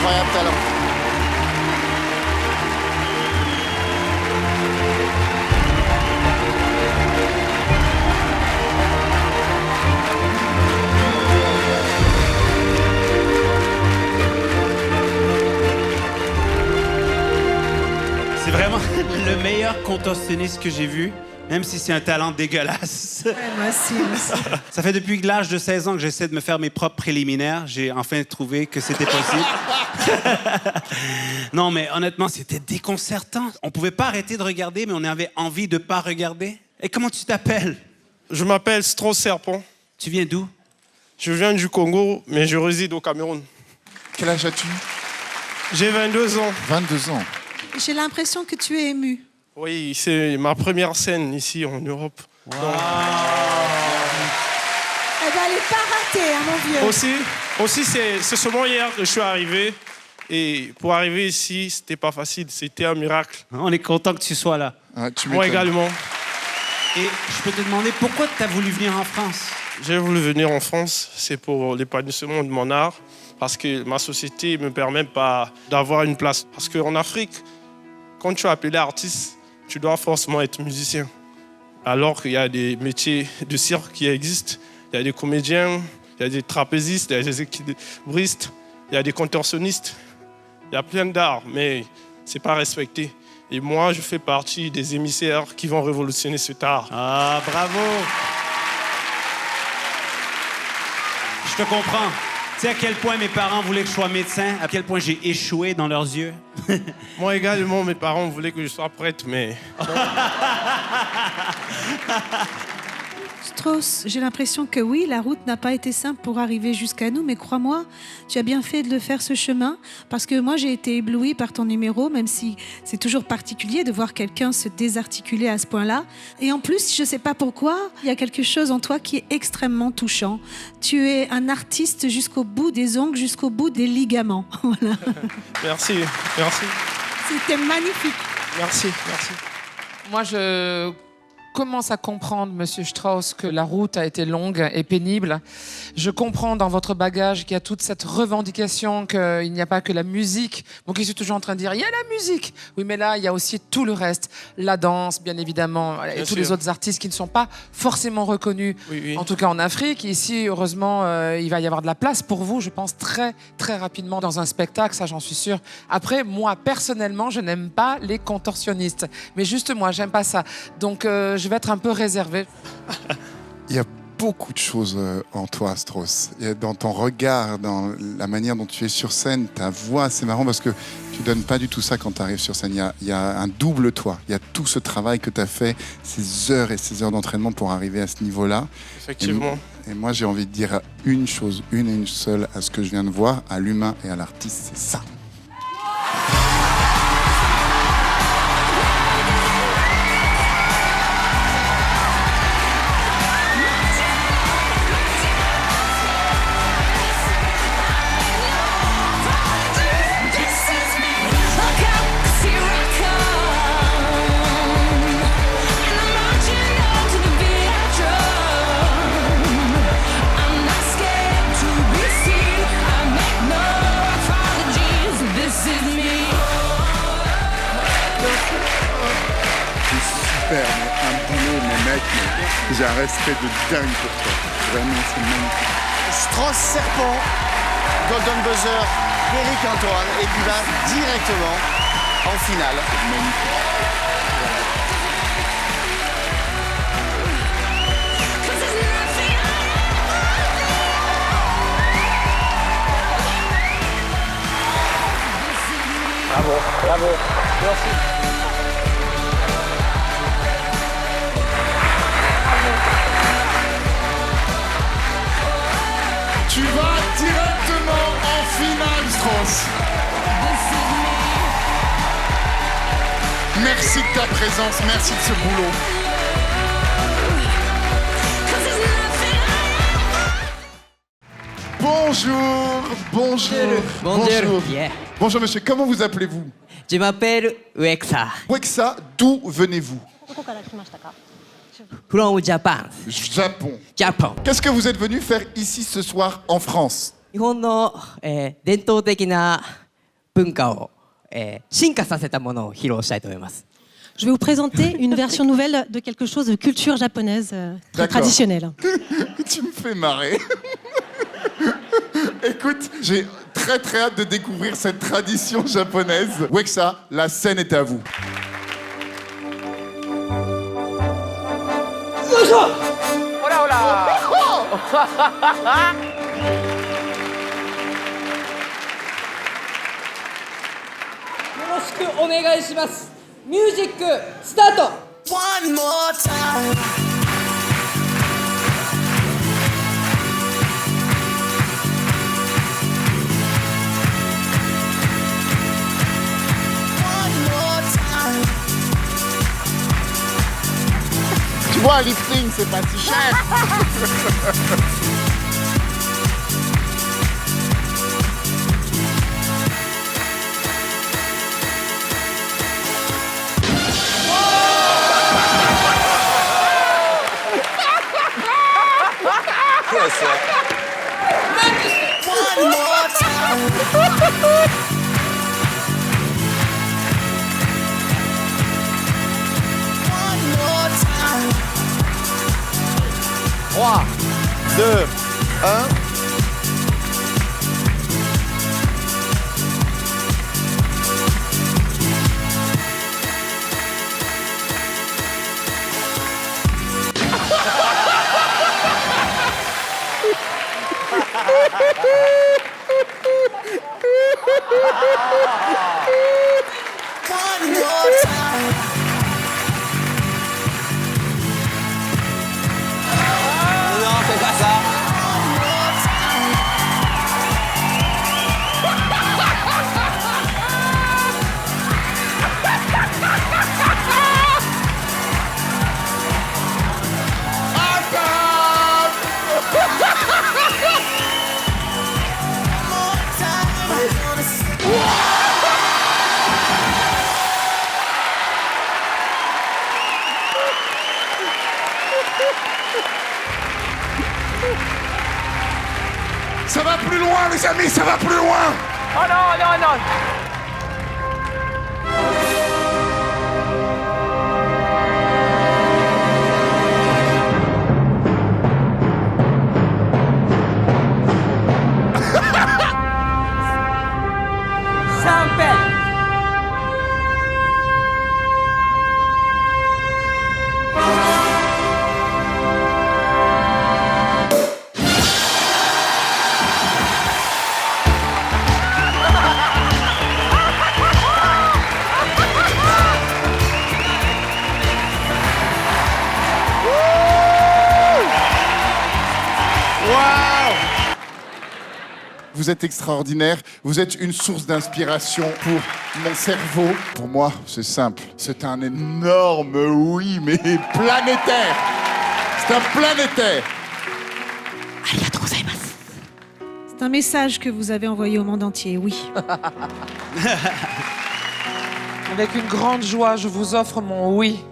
incroyable talent. C'est vraiment le meilleur contorsionniste que j'ai vu, même si c'est un talent dégueulasse. Ouais, moi aussi. Ça fait depuis l'âge de 16 ans que j'essaie de me faire mes propres préliminaires. J'ai enfin trouvé que c'était possible. Non, mais honnêtement, c'était déconcertant. On pouvait pas arrêter de regarder, mais on avait envie de pas regarder. Et comment tu t'appelles? Je m'appelle Strauss Serpent. Tu viens d'où? Je viens du Congo, mais je réside au Cameroun. Quel âge as-tu? J'ai 22 ans. 22 ans. J'ai l'impression que tu es ému. Oui, c'est ma première scène ici en Europe. Eh ben, elle n'est pas ratée, hein, mon vieux. Aussi c'est seulement hier que je suis arrivé. Et pour arriver ici, c'était pas facile. C'était un miracle. On est content que tu sois là. Ah, tu Moi m'étonnes. également. Et je peux te demander pourquoi tu as voulu venir en France? J'ai voulu venir en France, c'est pour l'épanouissement de mon art. Parce que ma société ne me permet pas d'avoir une place. Parce qu'en Afrique, quand tu es appelé artiste, tu dois forcément être musicien. Alors qu'il y a des métiers de cirque qui existent. Il y a des comédiens, il y a des trapézistes, il y a des équilibristes, il y a des contorsionnistes. Il y a plein d'arts, mais ce n'est pas respecté. Et moi, je fais partie des émissaires qui vont révolutionner cet art. Ah, bravo! Je te comprends. Tu sais à quel point mes parents voulaient que je sois médecin, à quel point j'ai échoué dans leurs yeux. Moi également, mes parents voulaient que je sois prêtre, mais... Strauss, j'ai l'impression que oui, la route n'a pas été simple pour arriver jusqu'à nous, mais crois-moi, tu as bien fait de le faire ce chemin, parce que moi j'ai été éblouie par ton numéro, même si c'est toujours particulier de voir quelqu'un se désarticuler à ce point-là. Et en plus, je ne sais pas pourquoi, il y a quelque chose en toi qui est extrêmement touchant. Tu es un artiste jusqu'au bout des ongles, jusqu'au bout des ligaments. Voilà. Merci. C'était magnifique. Merci. Moi, je commence à comprendre, Monsieur Strauss, que la route a été longue et pénible. Je comprends dans votre bagage qu'il y a toute cette revendication qu'il n'y a pas que la musique. Donc, je suis toujours en train de dire, il y a la musique. Oui, mais là, il y a aussi tout le reste. La danse, bien évidemment, et tous les autres artistes qui ne sont pas forcément reconnus. Oui. En tout cas, en Afrique. Ici, heureusement, il va y avoir de la place pour vous, je pense, très, très rapidement dans un spectacle. Ça, j'en suis sûre. Après, moi, personnellement, je n'aime pas les contorsionnistes. Mais juste moi, j'aime pas ça. Donc, je vais être un peu réservée. Il y a beaucoup de choses en toi, Strauss. Il y a dans ton regard, dans la manière dont tu es sur scène, ta voix, c'est marrant parce que tu donnes pas du tout ça quand tu arrives sur scène. Il y a un double toi. Il y a tout ce travail que tu as fait, ces heures et ces heures d'entraînement pour arriver à ce niveau-là. Effectivement. Et moi, j'ai envie de dire une chose, une et une seule, à ce que je viens de voir, à l'humain et à l'artiste, c'est ça. Super, mais un boulot, mais mec, j'ai un respect de dingue pour toi. Vraiment, c'est magnifique. Strauss Serpent, Golden Buzzer, Eric Antoine, et puis là, directement en finale. Bravo. Merci. Tu vas directement en finale, Strauss. Merci de ta présence, merci de ce boulot. Bonjour. Yeah. Bonjour monsieur, comment vous appelez-vous? Je m'appelle Uexa, Wexa, d'où venez-vous? from Japan. Japon. Qu'est-ce que vous êtes venu faire ici ce soir en France? 日本の、伝統的な、文化を、進化させたものを披露したいと思います。 Je vais vous présenter une version nouvelle de quelque chose de culture japonaise très traditionnelle. Tu me fais marrer. Écoute, j'ai très très hâte de découvrir cette tradition japonaise. Uexa, la scène est à vous. Music, start! One more time. One more time. Tu vois, un lifting, c'est pas si cher. One more time. One more time. 3, 2, 1. One more time. Non, fais pas ça! One more time. More time. I wanna see. Ça va plus loin, les amis, ça va plus loin. Oh non, non, non! Vous êtes extraordinaire, vous êtes une source d'inspiration pour mon cerveau. Pour moi, c'est simple, c'est un énorme oui, mais planétaire. C'est un planétaire. C'est un message que vous avez envoyé au monde entier, oui. Avec une grande joie, je vous offre mon oui.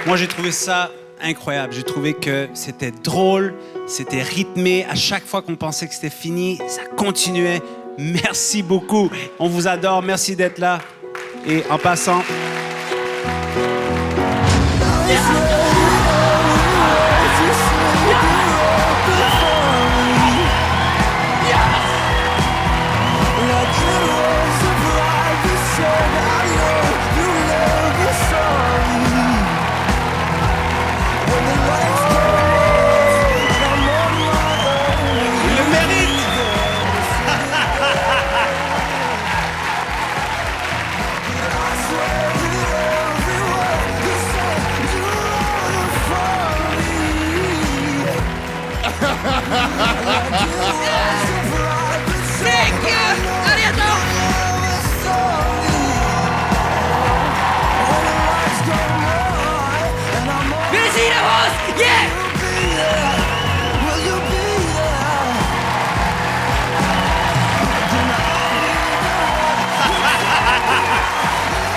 Moi, j'ai trouvé ça incroyable. J'ai trouvé que c'était drôle, c'était rythmé. À chaque fois qu'on pensait que c'était fini, ça continuait. Merci beaucoup. On vous adore. Merci d'être là. Et en passant...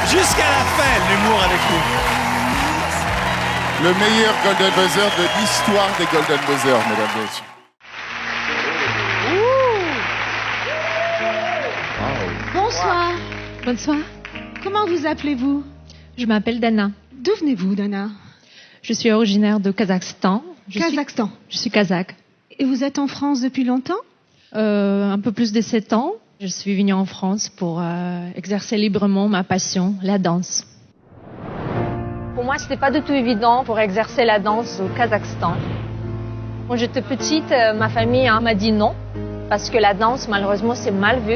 Jusqu'à la fin, l'humour avec nous. Le meilleur Golden Buzzer de l'histoire des Golden Buzzers, mesdames et messieurs. Bonsoir. Bonsoir, Comment vous appelez-vous? je m'appelle Dana. D'où venez-vous, Dana? Je suis originaire de Kazakhstan. Kazakhstan. Je suis kazakh. Et vous êtes en France depuis longtemps? Un peu plus de 7 ans. Je suis venue en France pour exercer librement ma passion, la danse. Pour moi, c'était pas du tout évident pour exercer la danse au Kazakhstan. Quand j'étais petite, ma famille m'a dit non, parce que la danse, malheureusement, c'est mal vu.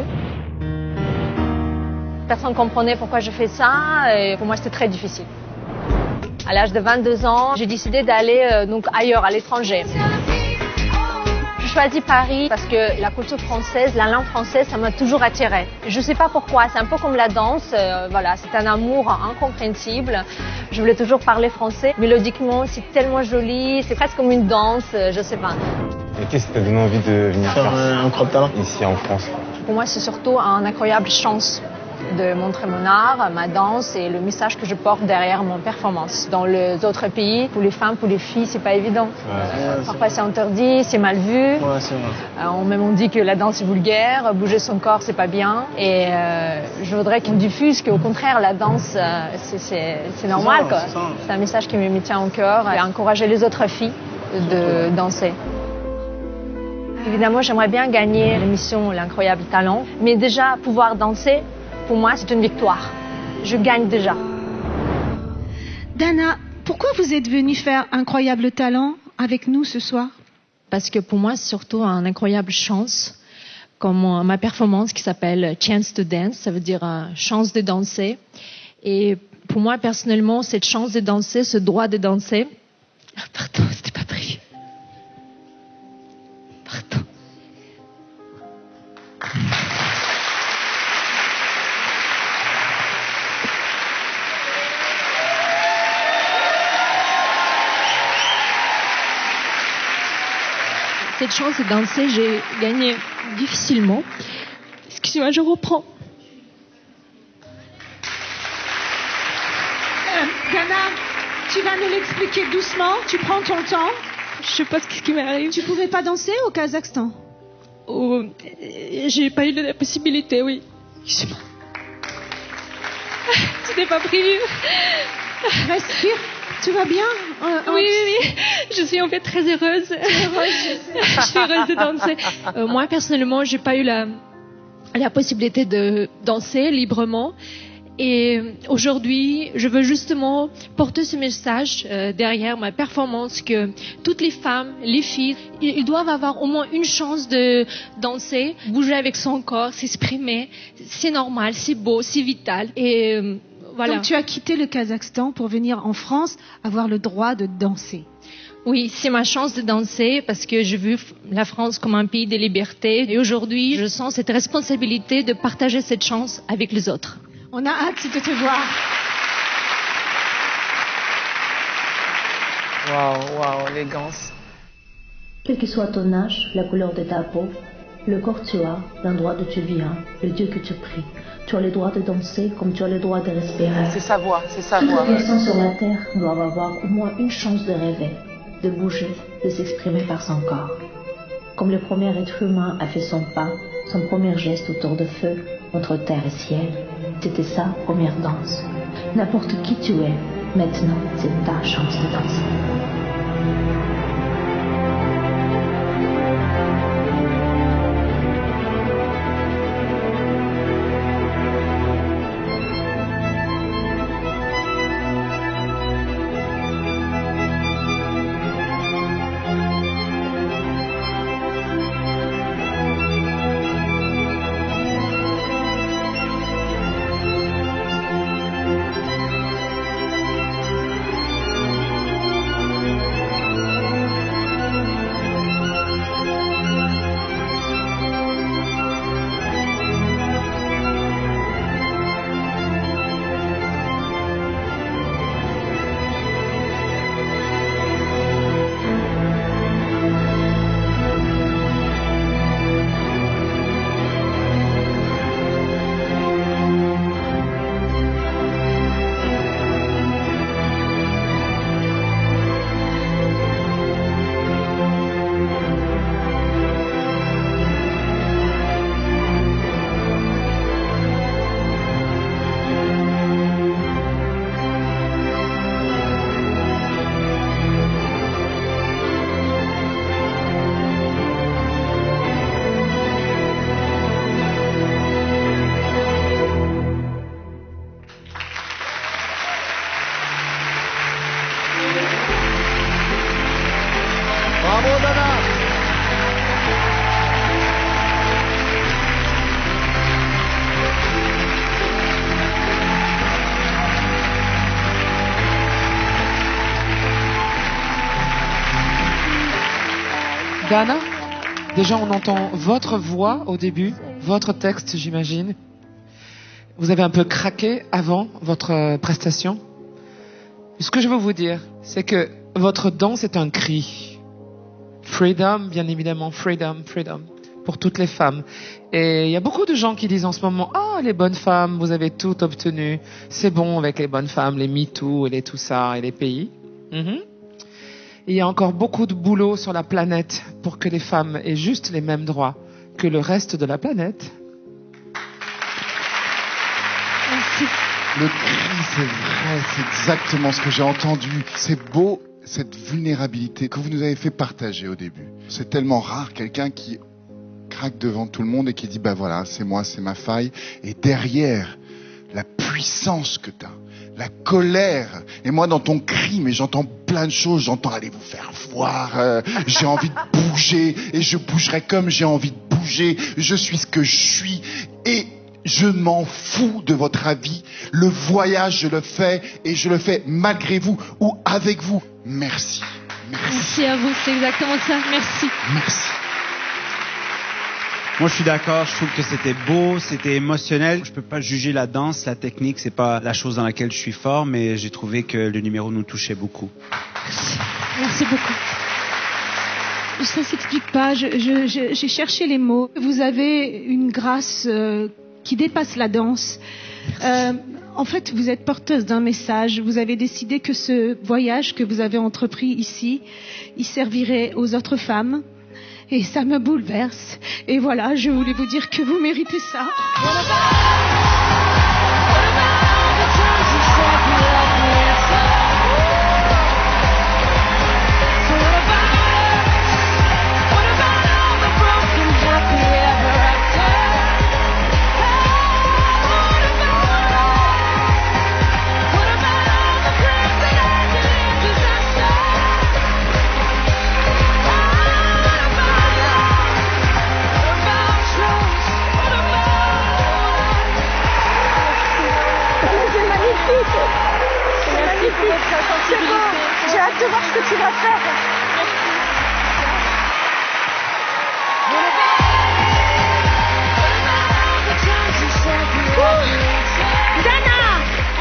Personne ne comprenait pourquoi je fais ça, et pour moi, c'était très difficile. À l'âge de 22 ans, j'ai décidé d'aller donc ailleurs, à l'étranger. J'ai choisi Paris parce que la culture française, la langue française, ça m'a toujours attirée. Je ne sais pas pourquoi, c'est un peu comme la danse, voilà, c'est un amour incompréhensible. Je voulais toujours parler français. Mélodiquement, c'est tellement joli, c'est presque comme une danse, je ne sais pas. Et qu'est-ce qui t'a donné envie de venir faire un incroyable talent ici en France? Pour moi, c'est surtout une incroyable chance de montrer mon art, ma danse et le message que je porte derrière mon performance. Dans les autres pays, pour les femmes, pour les filles, c'est pas évident. Parfois c'est interdit, c'est mal vu. Ouais, c'est vrai. Même on dit que la danse est vulgaire, bouger son corps c'est pas bien. Et je voudrais qu'on diffuse qu'au contraire la danse c'est normal quoi. C'est un message qui me tient au cœur et encourager les autres filles de danser. Évidemment, j'aimerais bien gagner l'émission L'Incroyable Talent, mais déjà pouvoir danser, pour moi, c'est une victoire. Je gagne déjà. Dana, pourquoi vous êtes venue faire Incroyable Talent avec nous ce soir? Parce que pour moi, c'est surtout une incroyable chance, comme ma performance qui s'appelle Chance to Dance, ça veut dire chance de danser. Et pour moi, personnellement, cette chance de danser, ce droit de danser... Pardon, c'était pas prévu. Pardon. Cette chance de danser, j'ai gagné difficilement. Excusez-moi, je reprends. Dana, tu vas nous l'expliquer doucement, tu prends ton temps. Je sais pas ce qui m'arrive. Tu pouvais pas danser au Kazakhstan? Oh, j'ai pas eu la possibilité, oui. Excuse-moi. C'était pas prévu. Respire, tu vas bien? Oui. Je suis en fait très heureuse. Je suis heureuse de danser. Moi, personnellement, j'ai pas eu la possibilité de danser librement. Et aujourd'hui, je veux justement porter ce message derrière ma performance que toutes les femmes, les filles, ils doivent avoir au moins une chance de danser, bouger avec son corps, s'exprimer. C'est normal, c'est beau, c'est vital. Et voilà. Donc tu as quitté le Kazakhstan pour venir en France avoir le droit de danser. Oui, c'est ma chance de danser parce que j'ai vu la France comme un pays de liberté. Et aujourd'hui, je sens cette responsabilité de partager cette chance avec les autres. On a hâte de te voir. Waouh, élégance. Quel que soit ton âge, la couleur de ta peau, le corps que tu as, l'endroit d'où tu viens, le Dieu que tu pries, tu as le droit de danser comme tu as le droit de respirer. C'est sa voix, c'est sa Toute voix. personne sur la terre doit avoir au moins une chance de rêver, de bouger, de s'exprimer par son corps. Comme le premier être humain a fait son pas, son premier geste autour de feu, entre terre et ciel, c'était sa première danse. N'importe qui tu es, maintenant c'est ta chance de danser. Dana, déjà on entend votre voix au début, votre texte j'imagine. Vous avez un peu craqué avant votre prestation. Ce que je veux vous dire, c'est que votre danse est un cri. Freedom, bien évidemment, freedom, freedom, pour toutes les femmes. Et il y a beaucoup de gens qui disent en ce moment, ah, les bonnes femmes, vous avez tout obtenu. C'est bon avec les bonnes femmes, les MeToo et les tout ça et les pays. Il y a encore beaucoup de boulot sur la planète pour que les femmes aient juste les mêmes droits que le reste de la planète. Merci. Le cri, c'est vrai, c'est exactement ce que j'ai entendu. C'est beau, cette vulnérabilité que vous nous avez fait partager au début. C'est tellement rare, quelqu'un qui craque devant tout le monde et qui dit, bah voilà, c'est moi, c'est ma faille. Et derrière, la puissance que tu as, la colère. Et moi, dans ton cri, mais j'entends plein de choses. J'entends aller vous faire voir. J'ai envie de bouger et je bougerai comme j'ai envie de bouger. Je suis ce que je suis et je m'en fous de votre avis. Le voyage, je le fais et je le fais malgré vous ou avec vous. Merci. Merci à vous, c'est exactement ça. Merci. Merci. Moi, je suis d'accord. Je trouve que c'était beau, c'était émotionnel. Je peux pas juger la danse, la technique, c'est pas la chose dans laquelle je suis fort, mais j'ai trouvé que le numéro nous touchait beaucoup. Merci beaucoup. Ça s'explique pas. J'ai cherché les mots. Vous avez une grâce qui dépasse la danse. En fait, vous êtes porteuse d'un message. Vous avez décidé que ce voyage que vous avez entrepris ici, il servirait aux autres femmes. Et ça me bouleverse. Et voilà, je voulais vous dire que vous méritez ça. C'est bon, j'ai hâte de voir ce que tu vas faire. Dana,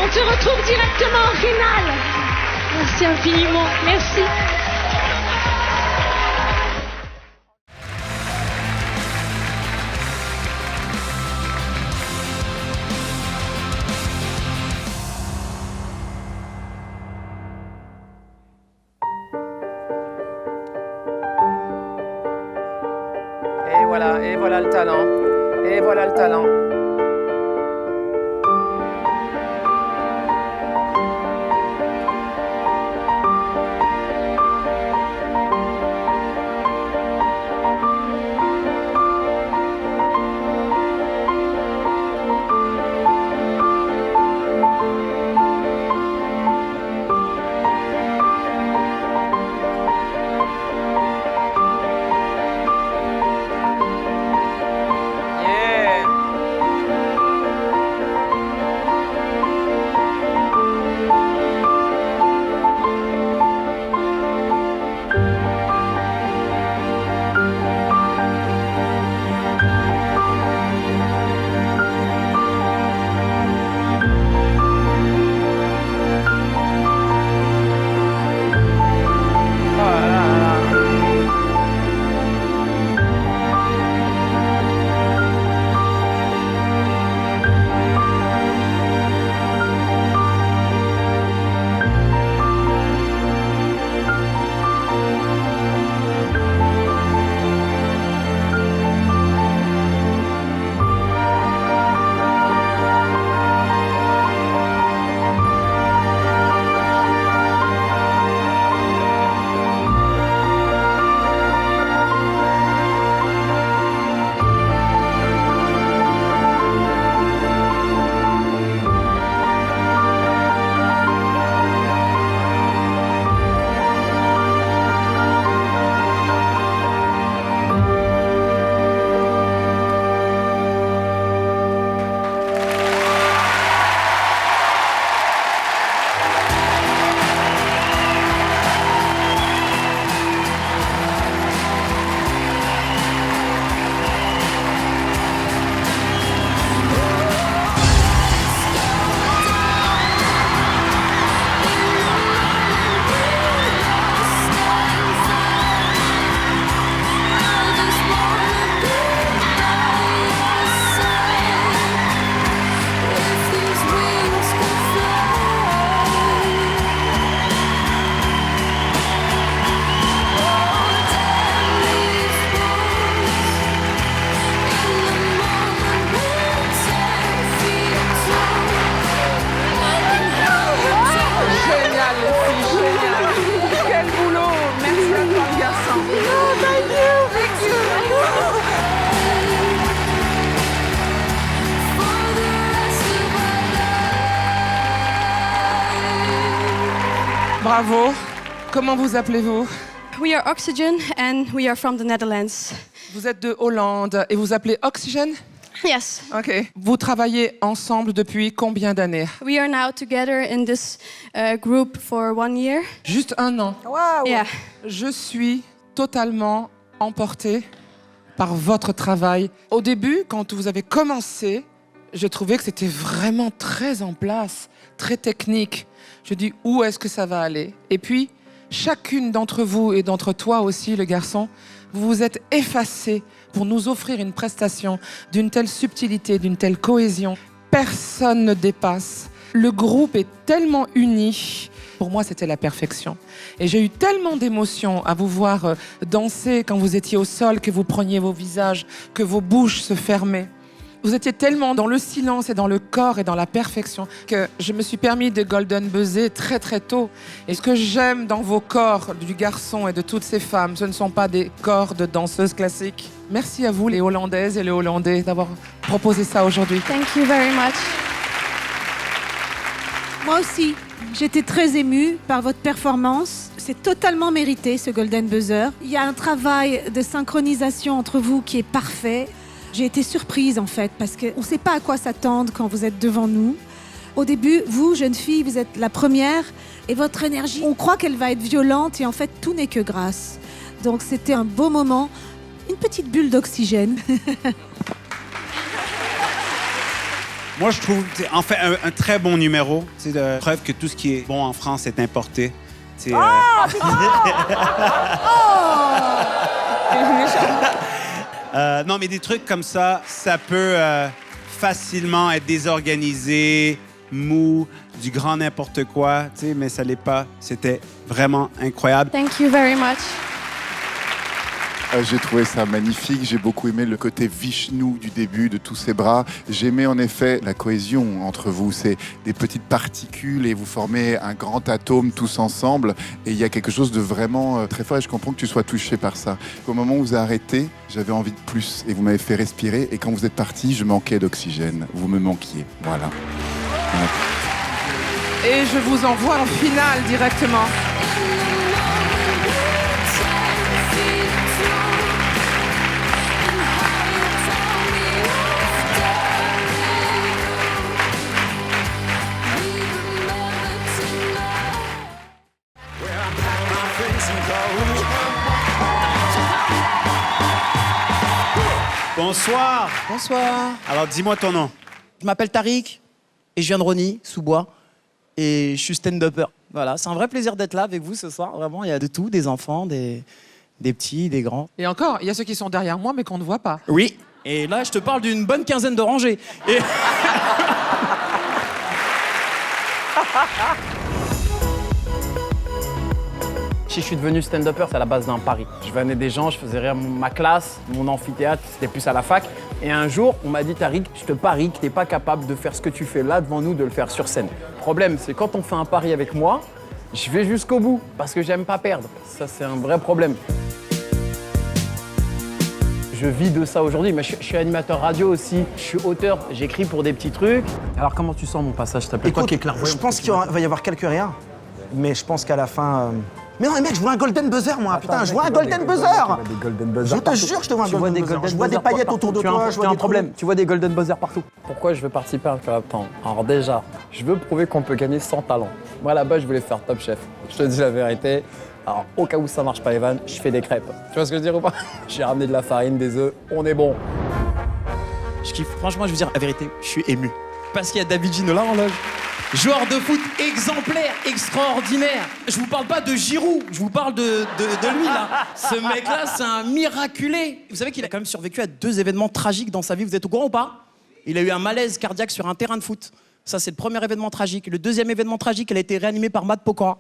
on te retrouve directement en finale. Merci infiniment, merci. Et voilà le talent. Et voilà le talent. Bravo. Comment vous appelez-vous? We are Oxygen and we are from the Netherlands. Vous êtes de Hollande et vous appelez Oxygen? Yes. Ok. Vous travaillez ensemble depuis combien d'années? We are now together in this group for 1 year. Juste 1 an. Wow. Yeah. Je suis totalement emportée par votre travail. Au début, quand vous avez commencé, j'ai trouvé que c'était vraiment très en place, très technique. Je dis, où est-ce que ça va aller? Et puis, chacune d'entre vous et d'entre toi aussi, le garçon, vous vous êtes effacés pour nous offrir une prestation d'une telle subtilité, d'une telle cohésion. Personne ne dépasse. Le groupe est tellement uni. Pour moi, c'était la perfection. Et j'ai eu tellement d'émotions à vous voir danser quand vous étiez au sol, que vous preniez vos visages, que vos bouches se fermaient. Vous étiez tellement dans le silence et dans le corps et dans la perfection que je me suis permis de golden buzzer très très tôt. Et ce que j'aime dans vos corps, du garçon et de toutes ces femmes, ce ne sont pas des corps de danseuses classiques. Merci à vous, les Hollandaises et les Hollandais, d'avoir proposé ça aujourd'hui. Thank you very much. Moi aussi, j'étais très émue par votre performance. C'est totalement mérité, ce Golden Buzzer. Il y a un travail de synchronisation entre vous qui est parfait. J'ai été surprise, en fait, parce qu'on ne sait pas à quoi s'attendre quand vous êtes devant nous. Au début, vous, jeune fille, vous êtes la première, et votre énergie, on croit qu'elle va être violente, et en fait, tout n'est que grâce. Donc, c'était un beau moment, une petite bulle d'oxygène. Moi, je trouve que c'est en fait un très bon numéro. C'est la preuve que tout ce qui est bon en France est importé. C'est, non, mais des trucs comme ça, ça peut facilement être désorganisé, mou, du grand n'importe quoi, tu sais, mais ça l'est pas. C'était vraiment incroyable. Thank you very much. J'ai trouvé ça magnifique. J'ai beaucoup aimé le côté Vishnu du début, de tous ces bras. J'aimais en effet la cohésion entre vous. C'est des petites particules et vous formez un grand atome tous ensemble. Et il y a quelque chose de vraiment très fort. Et je comprends que tu sois touché par ça. Au moment où vous avez arrêté, j'avais envie de plus. Et vous m'avez fait respirer. Et quand vous êtes parti, je manquais d'oxygène. Vous me manquiez. Voilà. Et je vous envoie en finale directement. Bonsoir. Bonsoir. Alors, dis-moi ton nom. Je m'appelle Tariq et je viens de Rony, sous-bois. Et je suis stand-upper. Voilà, c'est un vrai plaisir d'être là avec vous ce soir. Vraiment, il y a de tout, des enfants, des petits, des grands. Et encore, il y a ceux qui sont derrière moi, mais qu'on ne voit pas. Oui. Et là, je te parle d'une bonne quinzaine de rangées. Et... Si je suis devenu stand-upper, c'est à la base d'un pari. Je venais des gens, je faisais rire ma classe, mon amphithéâtre, c'était plus à la fac. Et un jour, on m'a dit, Tariq, je te parie que t'es pas capable de faire ce que tu fais là devant nous, de le faire sur scène. Le problème, c'est quand on fait un pari avec moi, je vais jusqu'au bout, parce que j'aime pas perdre. Ça, c'est un vrai problème. Je vis de ça aujourd'hui, mais je suis animateur radio aussi, je suis auteur, j'écris pour des petits trucs. Alors comment tu sens mon passage, s'il te plaît? Toi qui es clairvoyant. Je pense qu'il va y avoir quelques rires, mais je pense qu'à la fin... Mais non, mais mec, je vois un golden buzzer, moi. Attends, putain, je vois un golden buzzer. Je te jure, je te vois un golden buzzer. Je vois des paillettes autour de toi, je vois des problèmes. Tu vois des golden buzzers partout. Pourquoi je veux participer à un club temps? Alors déjà, je veux prouver qu'on peut gagner sans talent. Moi, là-bas, je voulais faire Top Chef. Je te dis la vérité. Alors, au cas où ça marche pas, Evan, je fais des crêpes. Tu vois ce que je veux dire ou pas? J'ai ramené de la farine, des œufs, on est bon. Je kiffe. Franchement, je veux dire la vérité, je suis ému. Parce qu'il y a David Ginola en loge. Joueur de foot exemplaire, extraordinaire. Je vous parle pas de Giroud, je vous parle de lui, là. Ce mec-là, c'est un miraculé. Vous savez qu'il a quand même survécu à 2 événements tragiques dans sa vie. Vous êtes au courant ou pas? Il a eu un malaise cardiaque sur un terrain de foot. Ça, c'est le premier événement tragique. Le deuxième événement tragique, elle a été réanimée par Matt Pokora.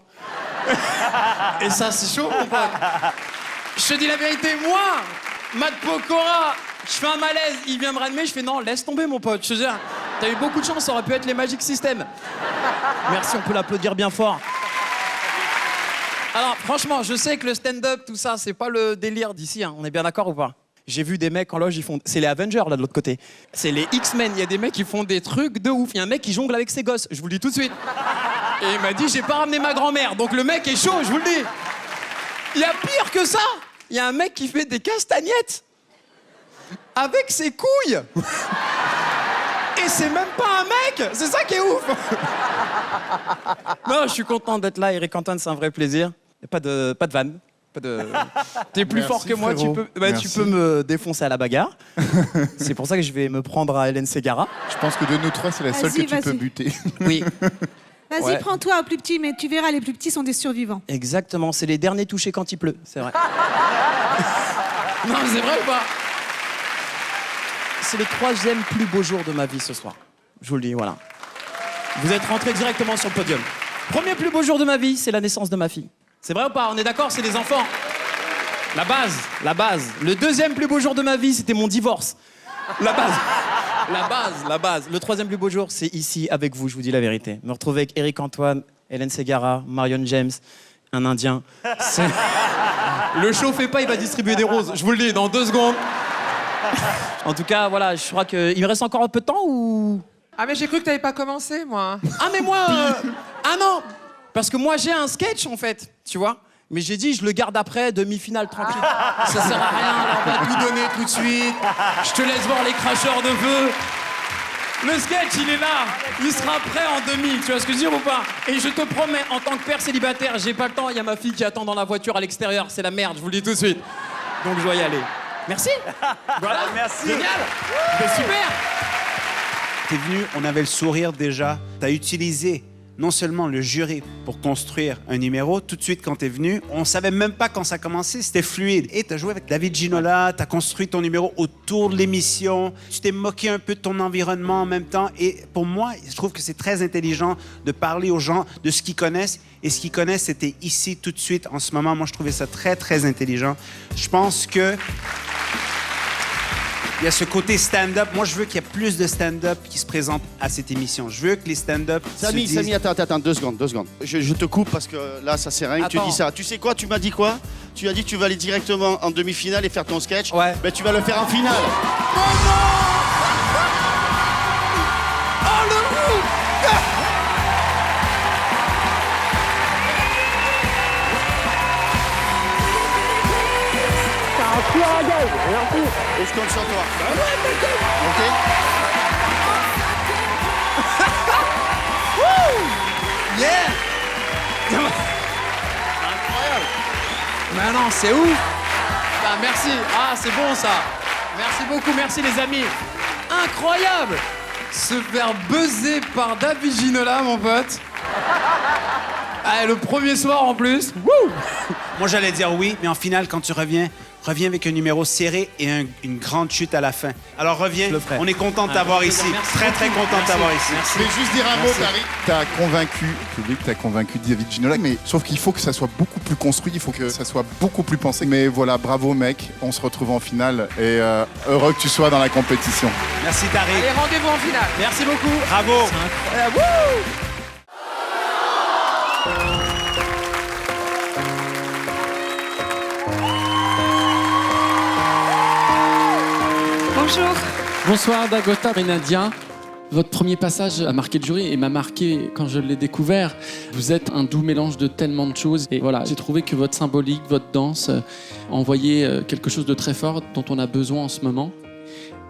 Et ça, c'est chaud, mon pote. Je te dis la vérité, moi, Matt Pokora, je fais un malaise, il vient me réanimer, je fais non, laisse tomber, mon pote. Je te jure, t'as eu beaucoup de chance, ça aurait pu être les Magic System. Merci, on peut l'applaudir bien fort. Alors, franchement, je sais que le stand-up, tout ça, c'est pas le délire d'ici, hein. On est bien d'accord ou pas? J'ai vu des mecs en loge, ils font... C'est les Avengers, là, de l'autre côté. C'est les X-Men. Il y a des mecs qui font des trucs de ouf. Il y a un mec qui jongle avec ses gosses. Je vous le dis tout de suite. Et il m'a dit, j'ai pas ramené ma grand-mère. Donc le mec est chaud, je vous le dis. Il y a pire que ça. Il y a un mec qui fait des castagnettes avec ses couilles. Et c'est même pas un mec. C'est ça qui est ouf. Non, je suis content d'être là. Eric Antoine, c'est un vrai plaisir. Y a pas de vanne. T'es plus fort que moi, tu peux me défoncer à la bagarre. C'est pour ça que je vais me prendre à Hélène Ségara. Je pense que de nous trois, c'est la seule que tu peux buter. Oui. Vas-y, Ouais. prends-toi au plus petit, mais tu verras, les plus petits sont des survivants. Exactement, c'est les derniers touchés quand il pleut, c'est vrai. Non, c'est vrai ou pas? C'est le 3e plus beau jour de ma vie ce soir. Je vous le dis, voilà. Vous êtes rentrés directement sur le podium. Premier plus beau jour de ma vie, c'est la naissance de ma fille. C'est vrai ou pas? On est d'accord, c'est les enfants. La base, la base. Le 2e plus beau jour de ma vie, c'était mon divorce. La base. La base, la base. Le 3e plus beau jour, c'est ici, avec vous, je vous dis la vérité. Me retrouver avec Eric Antoine, Hélène Ségara, Marion James, un Indien. C'est... Le show fait pas, il va distribuer des roses. Je vous le dis, dans 2 secondes. En tout cas, voilà, je crois qu'il me reste encore un peu de temps ou... Ah, mais j'ai cru que t'avais pas commencé, moi. Ah, mais moi... Ah non. Parce que moi, j'ai un sketch, en fait, tu vois. Mais j'ai dit, je le garde après, demi-finale, tranquille. Ça sert à rien, on va tout donner tout de suite. Je te laisse voir les cracheurs de feu. Le sketch, il est là. Il sera prêt en demi, tu vois ce que je veux dire ou pas? Et je te promets, en tant que père célibataire, j'ai pas le temps. Il y a ma fille qui attend dans la voiture à l'extérieur. C'est la merde, je vous le dis tout de suite. Donc je dois y aller. Merci. Voilà. Merci. Génial. C'est super. T'es venu, on avait le sourire déjà. T'as utilisé non seulement le jury pour construire un numéro, tout de suite quand t'es venu, on savait même pas quand ça commençait, c'était fluide. Et t'as joué avec David Ginola, t'as construit ton numéro autour de l'émission, tu t'es moqué un peu de ton environnement en même temps. Et pour moi, je trouve que c'est très intelligent de parler aux gens de ce qu'ils connaissent. Et ce qu'ils connaissent, c'était ici tout de suite, en ce moment. Moi, je trouvais ça très, très intelligent. Je pense que il y a ce côté stand-up. Moi, je veux qu'il y ait plus de stand-up qui se présentent à cette émission. Je veux que les stand-up Samy, attends, 2 secondes. Je te coupe parce que là, ça sert à rien que tu dis ça. Tu sais quoi? Tu m'as dit quoi? Tu as dit que tu vas aller directement en demi-finale et faire ton sketch. Ouais. Ben, tu vas le faire en finale. Oh, le roux. Merci. Et je compte sur toi. Ok? Yeah. Incroyable. Mais non, c'est ouf. Ah, merci. Ah, c'est bon ça. Merci beaucoup, merci les amis. Incroyable. Se faire buzzer par David Ginola, mon pote. Ah, le premier soir en plus. Wouh. Moi, j'allais dire oui, mais en finale, quand tu reviens avec un numéro serré et une grande chute à la fin. Alors reviens, on est content de t'avoir ici. Très, très content de t'avoir ici. Je vais juste dire un mot, Tariq. T'as convaincu le public, t'as convaincu David Ginola, mais sauf qu'il faut que ça soit beaucoup plus construit, il faut que ça soit beaucoup plus pensé. Mais voilà, bravo mec, on se retrouve en finale et heureux que tu sois dans la compétition. Merci Tariq. Allez, rendez-vous en finale. Merci beaucoup. Bravo. Bonjour. Bonsoir Dagota Renadia. Votre premier passage a marqué le jury et m'a marqué quand je l'ai découvert. Vous êtes un doux mélange de tellement de choses. Et voilà, j'ai trouvé que votre symbolique, votre danse envoyait quelque chose de très fort dont on a besoin en ce moment.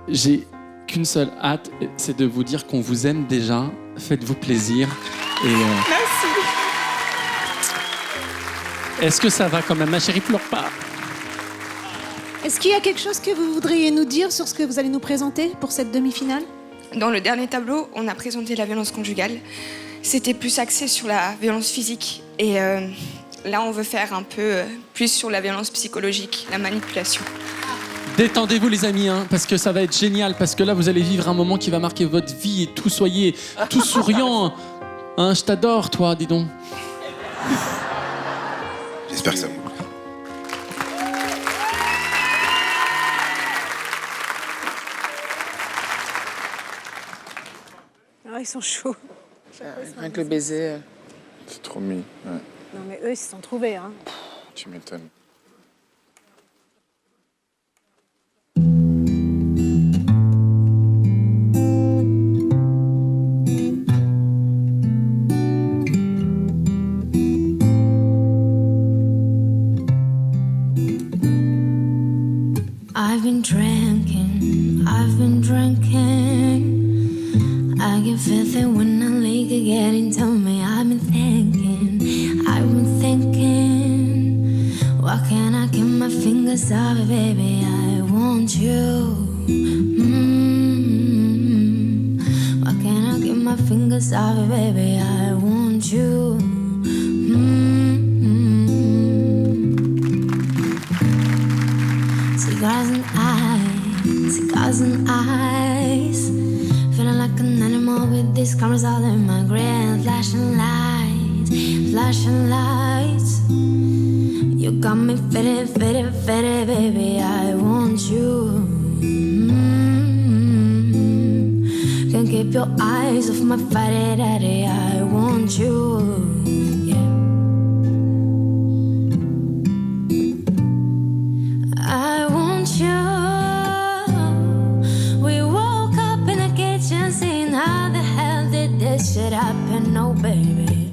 J'ai qu'une seule hâte, c'est de vous dire qu'on vous aime déjà. Faites-vous plaisir. Et Merci. est-ce que ça va quand même, ma chérie, pleure pas? Est-ce qu'il y a quelque chose que vous voudriez nous dire sur ce que vous allez nous présenter pour cette demi-finale? Dans le dernier tableau, on a présenté la violence conjugale. C'était plus axé sur la violence physique. Et là, on veut faire un peu plus sur la violence psychologique, la manipulation. Détendez-vous les amis, hein, parce que ça va être génial, parce que là vous allez vivre un moment qui va marquer votre vie et tout soyez tout souriant. Hein, je t'adore toi, dis donc. J'espère que ça vous plaît. Ah, ils sont chauds. Rien que le baiser. C'est trop mis. Ouais. Non mais eux, ils se sont trouvés. Hein. Tu m'étonnes. I've been drinking, I get filthy when I leak again into me. I've been thinking, why can't I keep my fingers off it, baby? I want you. Why can't I keep my fingers off it, baby? I want you. Cigars and ice, feeling like an animal with these cameras all in my grill. Flashing lights. You got me fitted, baby. I want you. Can't keep your eyes off my fatty daddy. I want you. I want you. We woke up in the kitchen, saying, how the hell did this shit happen? Oh, baby.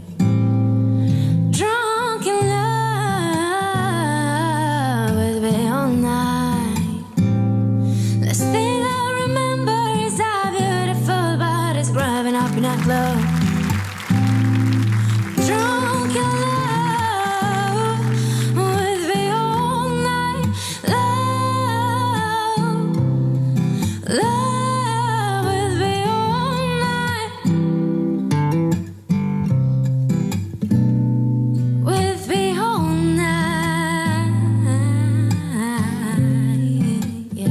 Drunk in love with me all night. Last thing I remember is our beautiful bodies grabbing up in that club. Drunk in love with me all night. Love with me all night. With me all night. Yeah.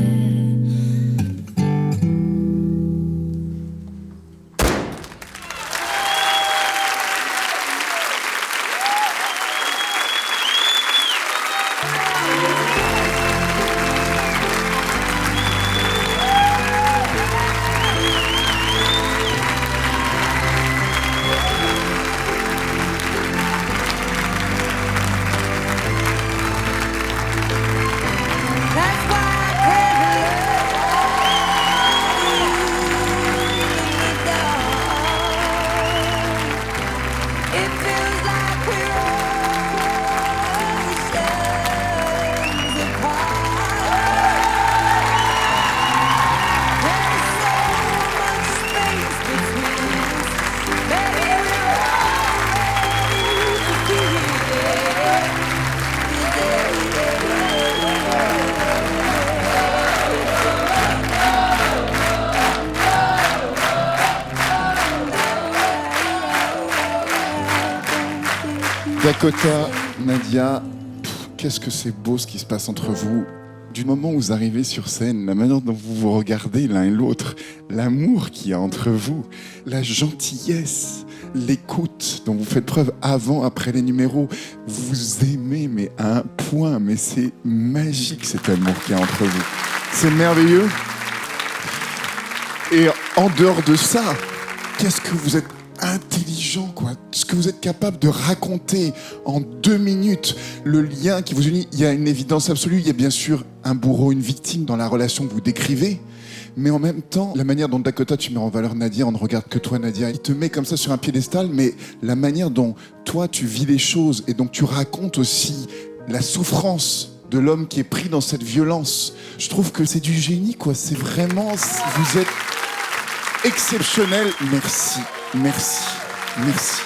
Dakota, Nadia, qu'est-ce que c'est beau ce qui se passe entre vous. Du moment où vous arrivez sur scène, la manière dont vous vous regardez l'un et l'autre, l'amour qu'il y a entre vous, la gentillesse, l'écoute dont vous faites preuve avant, après les numéros, vous aimez mais à un point, mais c'est magique cet amour qu'il y a entre vous. C'est merveilleux. Et en dehors de ça, qu'est-ce que vous êtes intelligent, quoi. Ce que vous êtes capable de raconter en 2 minutes, le lien qui vous unit. Il y a une évidence absolue, il y a bien sûr un bourreau, une victime dans la relation que vous décrivez, mais en même temps, la manière dont Dakota, tu mets en valeur Nadia, on ne regarde que toi Nadia, il te met comme ça sur un piédestal, mais la manière dont toi tu vis les choses et donc tu racontes aussi la souffrance de l'homme qui est pris dans cette violence, je trouve que c'est du génie, quoi. C'est vraiment, vous êtes exceptionnel. Merci. Merci, merci.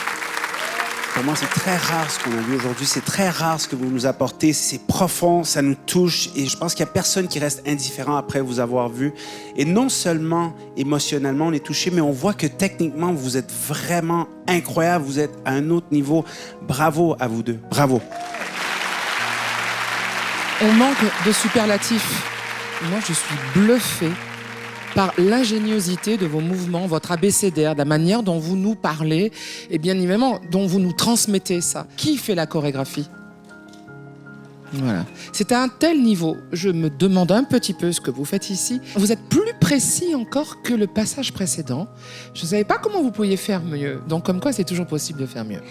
Pour moi, c'est très rare ce qu'on a vu aujourd'hui. C'est très rare ce que vous nous apportez. C'est profond, ça nous touche. Et je pense qu'il n'y a personne qui reste indifférent après vous avoir vu. Et non seulement émotionnellement, on est touché, mais on voit que techniquement, vous êtes vraiment incroyable. Vous êtes à un autre niveau. Bravo à vous deux. Bravo. On manque de superlatifs. Moi, je suis bluffé par l'ingéniosité de vos mouvements, votre abécédaire, de la manière dont vous nous parlez et bien évidemment dont vous nous transmettez ça. Qui fait la chorégraphie ? Voilà. C'est à un tel niveau, je me demande un petit peu ce que vous faites ici. Vous êtes plus précis encore que le passage précédent. Je ne savais pas comment vous pouviez faire mieux. Donc comme quoi, c'est toujours possible de faire mieux.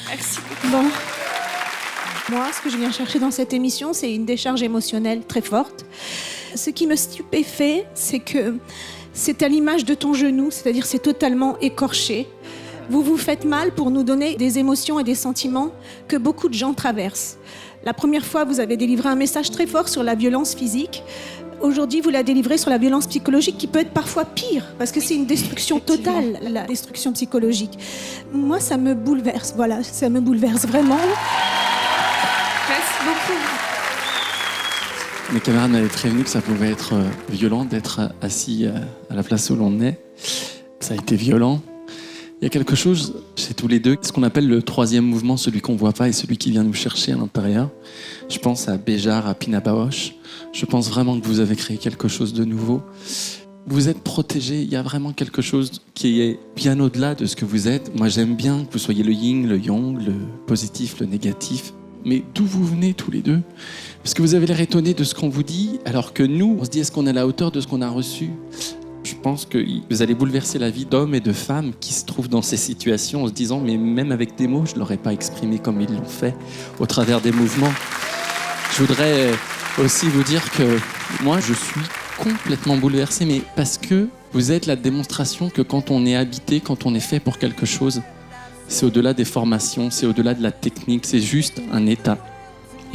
Merci. Bon. Moi, ce que je viens chercher dans cette émission, c'est une décharge émotionnelle très forte. Ce qui me stupéfait, c'est que c'est à l'image de ton genou, c'est-à-dire c'est totalement écorché. Vous vous faites mal pour nous donner des émotions et des sentiments que beaucoup de gens traversent. La première fois, vous avez délivré un message très fort sur la violence physique. Aujourd'hui, vous la délivrez sur la violence psychologique qui peut être parfois pire, parce que c'est une destruction totale, la destruction psychologique. Moi, ça me bouleverse, voilà, ça me bouleverse vraiment. Merci beaucoup. Mes camarades m'avaient prévenu que ça pouvait être violent d'être assis à la place où l'on est. Ça a été violent. Il y a quelque chose chez tous les deux, ce qu'on appelle le troisième mouvement, celui qu'on ne voit pas et celui qui vient nous chercher à l'intérieur. Je pense à Béjar, à Pina Bausch. Je pense vraiment que vous avez créé quelque chose de nouveau. Vous êtes protégés, il y a vraiment quelque chose qui est bien au-delà de ce que vous êtes. Moi, j'aime bien que vous soyez le yin, le yang, le positif, le négatif. Mais d'où vous venez tous les deux? Parce que vous avez l'air étonnés de ce qu'on vous dit, alors que nous, on se dit, est-ce qu'on est à la hauteur de ce qu'on a reçu? Je pense que vous allez bouleverser la vie d'hommes et de femmes qui se trouvent dans ces situations en se disant, mais même avec des mots, je ne l'aurais pas exprimé comme ils l'ont fait, au travers des mouvements. Je voudrais aussi vous dire que moi, je suis complètement bouleversé, mais parce que vous êtes la démonstration que quand on est habité, quand on est fait pour quelque chose, c'est au-delà des formations, c'est au-delà de la technique, c'est juste un état.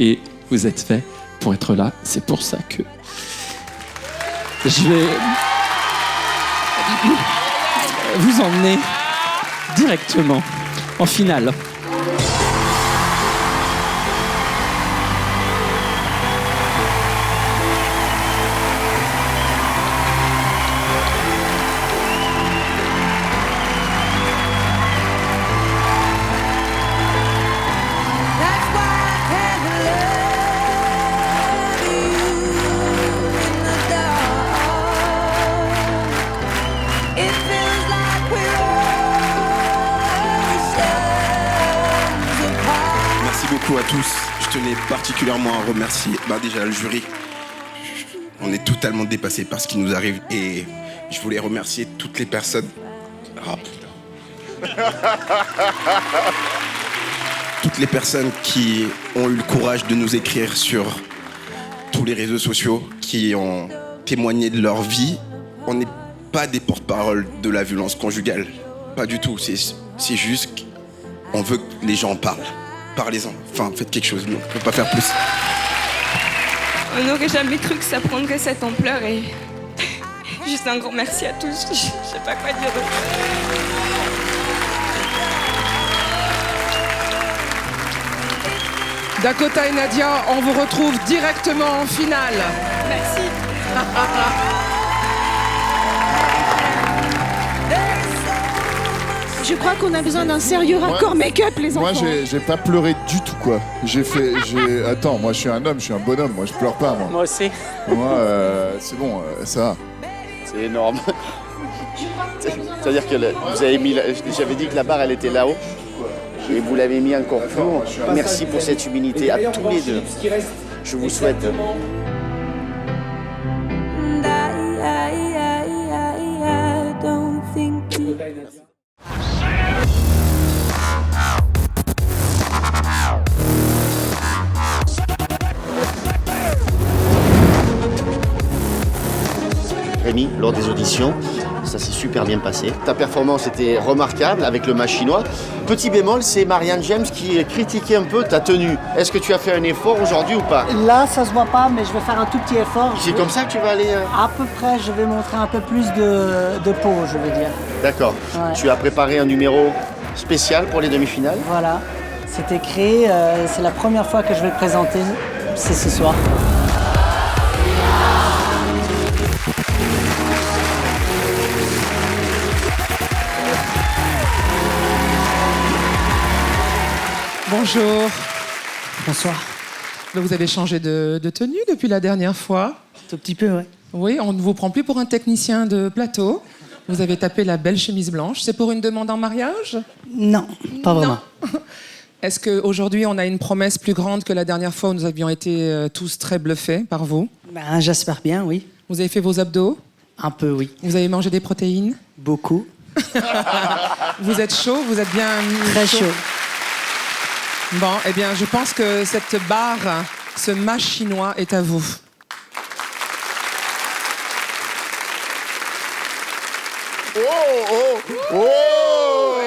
Et vous êtes fait pour être là, c'est pour ça que je vais vous emmener directement en finale. À tous, je tenais particulièrement à remercier déjà le jury. On est totalement dépassés par ce qui nous arrive et je voulais remercier toutes les personnes. Oh, toutes les personnes qui ont eu le courage de nous écrire sur tous les réseaux sociaux, qui ont témoigné de leur vie. On n'est pas des porte-parole de la violence conjugale, pas du tout. C'est juste qu'on veut que les gens en parlent. Parlez-en, enfin faites quelque chose, nous on ne peut pas faire plus. On n'aurait jamais cru que ça prendrait cette ampleur et juste un grand merci à tous, je sais pas quoi dire d'autre. Dakota et Nadia, on vous retrouve directement en finale. Merci. Je crois qu'on a besoin d'un sérieux raccord make-up, les enfants. Moi, j'ai pas pleuré du tout, quoi. Attends, moi, je suis un homme, je suis un bonhomme. Moi, je pleure pas, moi. Moi aussi. Moi, c'est bon, ça va. C'est énorme. C'est-à-dire que vous avez mis... J'avais dit que la barre, elle était là-haut. Et vous l'avez mis encore plus haut. Merci pour cette humilité à tous les deux. Je vous souhaite... Rémi, lors des auditions, ça s'est super bien passé. Ta performance était remarquable avec le match chinois. Petit bémol, c'est Marianne James qui critiquait un peu ta tenue. Est-ce que tu as fait un effort aujourd'hui ou pas? Là, ça se voit pas, mais je vais faire un tout petit effort. C'est comme ça que tu vas aller... À peu près, je vais montrer un peu plus de peau, je veux dire. D'accord. Ouais. Tu as préparé un numéro spécial pour les demi-finales? Voilà. C'était créé, c'est la première fois que je vais le présenter. C'est ce soir. Bonjour. Bonsoir. Vous avez changé de tenue depuis la dernière fois? Tout petit peu, oui. Oui, on ne vous prend plus pour un technicien de plateau. Vous avez tapé la belle chemise blanche. C'est pour une demande en mariage? Non, pas vraiment. Est-ce qu'aujourd'hui, on a une promesse plus grande que la dernière fois où nous avions été tous très bluffés par vous? Ben, j'espère bien, oui. Vous avez fait vos abdos? Un peu, oui. Vous avez mangé des protéines? Beaucoup. Vous êtes chaud? Vous êtes bien très chaud. Bon, eh bien, je pense que cette barre, ce mâche chinois est à vous.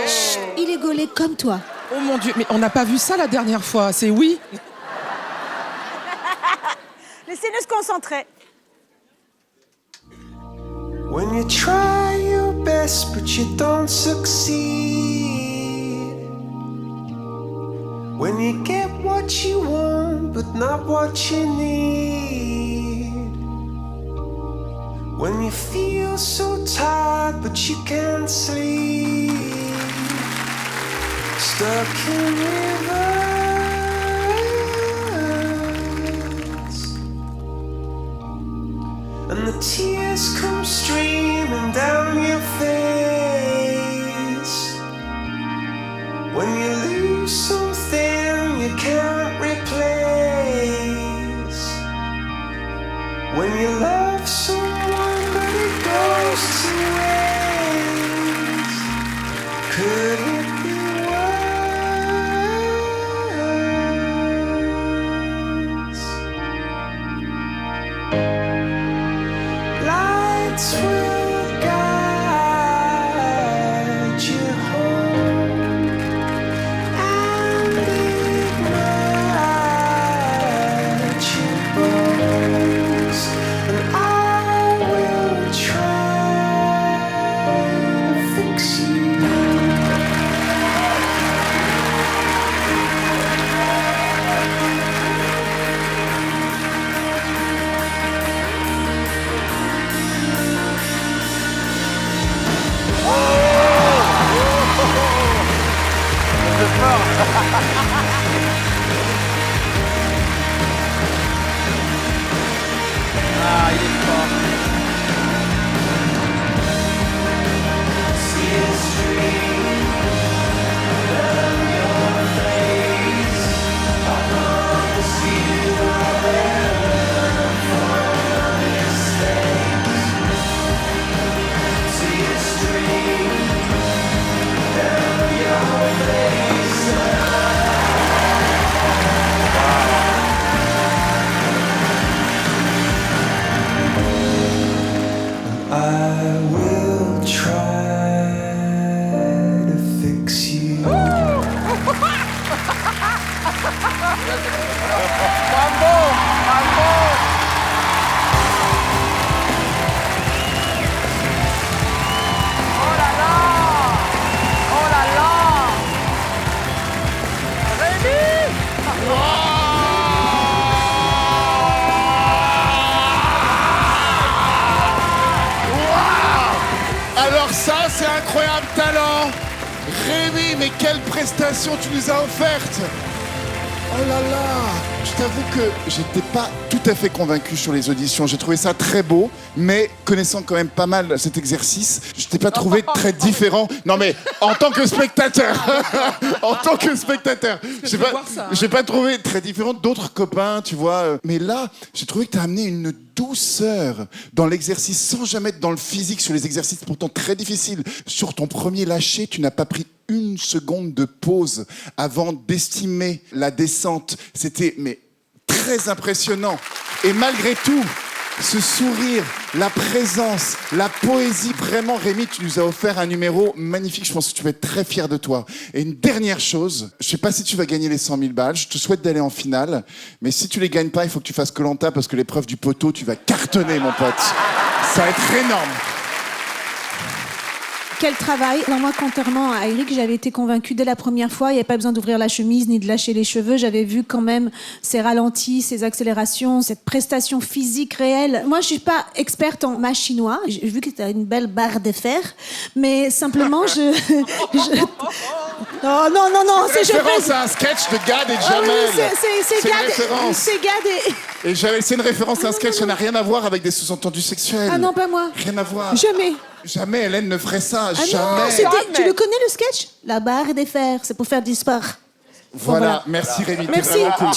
Chut, il est gaulé comme toi. Oh mon Dieu, mais on n'a pas vu ça la dernière fois, c'est oui. Laissez-nous se concentrer. When you try your best but you don't succeed. When you get what you want but not what you need. When you feel so tired but you can't sleep. Stuck in reverse. And the tears come streaming down your face. When you lose something you can't replace. When you love someone but it goes to waste. Could it be worse? Lights will guide you home and ignite your bones, and I will try to fix you. Ah, il est fort. I will try to fix you. Oh là là! Oh là là! Rémi! Alors ça, c'est incroyable talent. Rémi, mais quelle prestation tu nous as offerte. Oh là là. Je t'avoue que j'étais pas tout à fait convaincu sur les auditions. J'ai trouvé ça très beau, mais connaissant quand même pas mal cet exercice, je t'ai pas trouvé très différent. Non mais en tant que spectateur, en tant que spectateur, j'ai pas trouvé très différent d'autres copains, tu vois. Mais là, j'ai trouvé que tu as amené une douceur dans l'exercice sans jamais être dans le physique sur les exercices pourtant très difficiles. Sur ton premier lâcher, tu n'as pas pris une seconde de pause avant d'estimer la descente. C'était très impressionnant. Et malgré tout, ce sourire, la présence, la poésie, vraiment Rémi, tu nous as offert un numéro magnifique. Je pense que tu vas être très fier de toi. Et une dernière chose, je sais pas si tu vas gagner les 100 000 balles, je te souhaite d'aller en finale, mais si tu les gagnes pas, il faut que tu fasses Koh-Lanta parce que l'épreuve du poteau, tu vas cartonner mon pote. Ça va être énorme. Quel travail. Alors moi, contrairement à Eric, j'avais été convaincue dès la première fois. Il n'y avait pas besoin d'ouvrir la chemise ni de lâcher les cheveux. J'avais vu quand même ces ralentis, ces accélérations, cette prestation physique réelle. Moi, je suis pas experte en machinois. J'ai vu que tu as une belle barre de fer. Mais simplement, Oh non, c'est référence à un sketch de Gad et Jamel. Ah oui, c'est une Gad. référence. C'est Gad et... C'est une référence à un sketch, ça n'a rien à voir avec des sous-entendus sexuels. Ah non, pas moi. Rien à voir. Jamais. Jamais Hélène ne ferait ça, Ah jamais. non, tu le connais le sketch? La barre des fers, c'est pour faire du sport. Voilà, merci Rémi, t'es Merci. vraiment cool.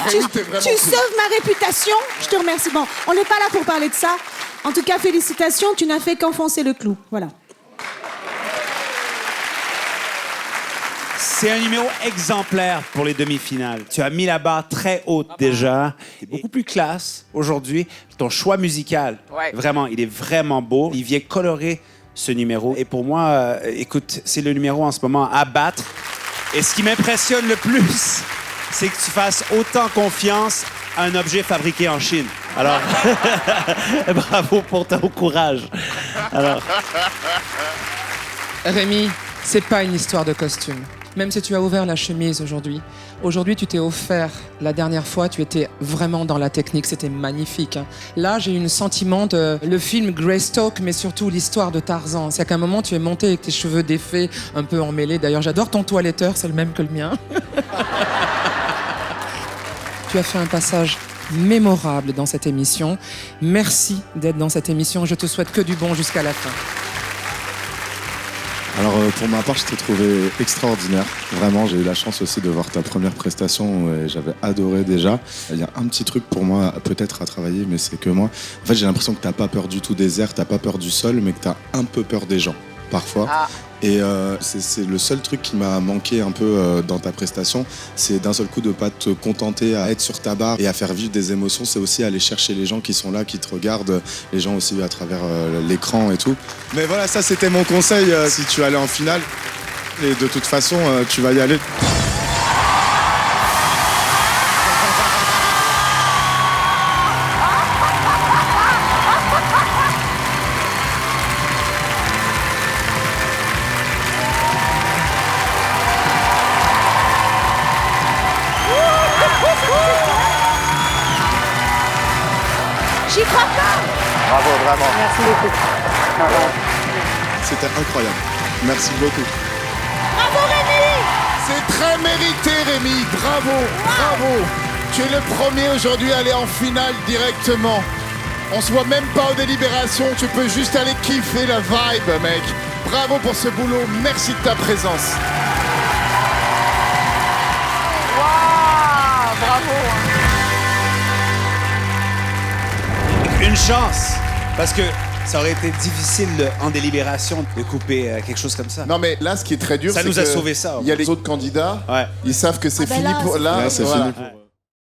Rémi, Tu t'es vraiment cool. sauves ma réputation. Je te remercie. Bon, on n'est pas là pour parler de ça. En tout cas, félicitations, tu n'as fait qu'enfoncer le clou. Voilà. C'est un numéro exemplaire pour les demi-finales. Tu as mis la barre très haute déjà. C'est beaucoup plus classe aujourd'hui. Ton choix musical, vraiment, il est vraiment beau. Il vient colorer ce numéro. Et pour moi, écoute, c'est le numéro en ce moment à battre. Et ce qui m'impressionne le plus, c'est que tu fasses autant confiance à un objet fabriqué en Chine. Alors, bravo pour ton courage. Alors. Rémi, c'est pas une histoire de costume. Même si tu as ouvert la chemise aujourd'hui, tu t'es offert. La dernière fois, tu étais vraiment dans la technique, c'était magnifique. Hein. Là, j'ai eu un sentiment de le film Greystoke, mais surtout l'histoire de Tarzan. C'est qu'à un moment, tu es monté avec tes cheveux défaits, un peu emmêlés. D'ailleurs, j'adore ton toiletteur, c'est le même que le mien. Tu as fait un passage mémorable dans cette émission. Merci d'être dans cette émission. Je te souhaite que du bon jusqu'à la fin. Alors pour ma part, je t'ai trouvé extraordinaire. Vraiment, j'ai eu la chance aussi de voir ta première prestation et j'avais adoré déjà. Il y a un petit truc pour moi peut-être à travailler, mais c'est que moi, en fait, j'ai l'impression que t'as pas peur du tout des airs, t'as pas peur du sol, mais que t'as un peu peur des gens parfois. Ah. Et c'est le seul truc qui m'a manqué un peu dans ta prestation, c'est d'un seul coup de pas te contenter à être sur ta barre et à faire vivre des émotions, c'est aussi aller chercher les gens qui sont là, qui te regardent, les gens aussi à travers l'écran et tout. Mais voilà, ça c'était mon conseil si tu allais en finale. Et de toute façon, tu vas y aller. J'y crois pas. Bravo, vraiment. Merci beaucoup. C'était incroyable. Merci beaucoup. Bravo Rémi. C'est très mérité, Rémi. Bravo, bravo. Tu es le premier aujourd'hui à aller en finale directement. On se voit même pas aux délibérations. Tu peux juste aller kiffer la vibe, mec. Bravo pour ce boulot. Merci de ta présence. Waouh, bravo. Une chance, parce que ça aurait été difficile en délibération de couper quelque chose comme ça. Non mais là, ce qui est très dur, ça c'est nous a que sauvé ça. il y a les autres candidats, ils savent que c'est Ah ben fini là, pour c'est là. Là, c'est voilà. fini pour-